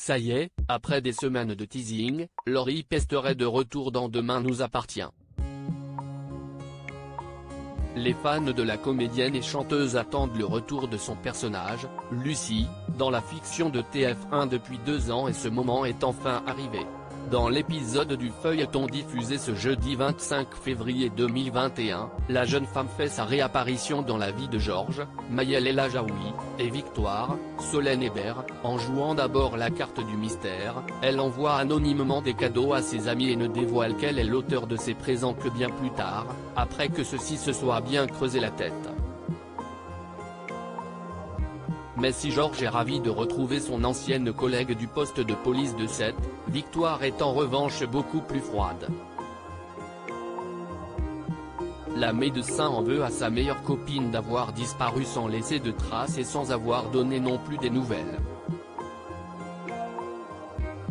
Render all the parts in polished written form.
Ça y est, après des semaines de teasing, Laurie Pester est de retour dans Demain nous appartient. Les fans de la comédienne et chanteuse attendent le retour de son personnage, Lucie, dans la fiction de TF1 depuis 2 ans et ce moment est enfin arrivé. Dans l'épisode du feuilleton diffusé ce jeudi 25 février 2021, la jeune femme fait sa réapparition dans la vie de Georges, Maëlle El Ajaoui, et Victoire, Solène Hébert, en jouant d'abord la carte du mystère. Elle envoie anonymement des cadeaux à ses amis et ne dévoile qu'elle est l'auteur de ces présents que bien plus tard, après que ceux-ci se soient bien creusé la tête. Mais si Georges est ravi de retrouver son ancienne collègue du poste de police de Sète, Victoire est en revanche beaucoup plus froide. La médecin en veut à sa meilleure copine d'avoir disparu sans laisser de traces et sans avoir donné non plus des nouvelles.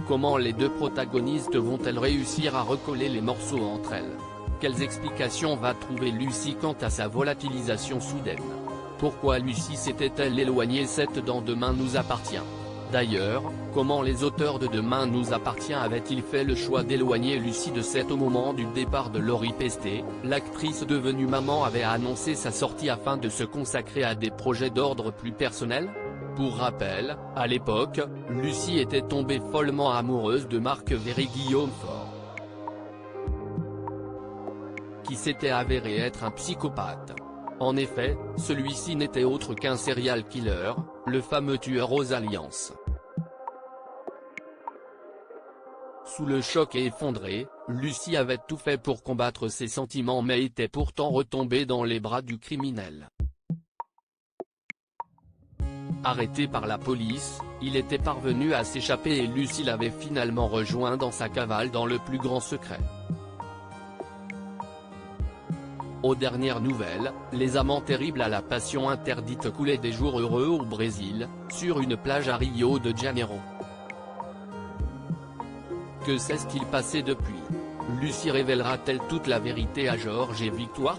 Comment les deux protagonistes vont-elles réussir à recoller les morceaux entre elles? Quelles explications va trouver Lucie quant à sa volatilisation soudaine? Pourquoi Lucie s'était-elle éloignée dans Demain nous appartient? D'ailleurs, comment les auteurs de Demain nous appartient avaient-ils fait le choix d'éloigner Lucie de Sète au moment du départ de Laurie Pester? L'actrice devenue maman avait annoncé sa sortie afin de se consacrer à des projets d'ordre plus personnel? Pour rappel, à l'époque, Lucie était tombée follement amoureuse de Marc Véry-Guillaume Faure, qui s'était avéré être un psychopathe. En effet, celui-ci n'était autre qu'un serial killer, le fameux tueur aux alliances. Sous le choc et effondrée, Lucie avait tout fait pour combattre ses sentiments mais était pourtant retombée dans les bras du criminel. Arrêté par la police, il était parvenu à s'échapper et Lucie l'avait finalement rejoint dans sa cavale dans le plus grand secret. Aux dernières nouvelles, les amants terribles à la passion interdite coulaient des jours heureux au Brésil, sur une plage à Rio de Janeiro. Que s'est-il passé depuis? Lucie révélera-t-elle toute la vérité à Georges et Victoire?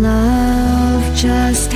Love just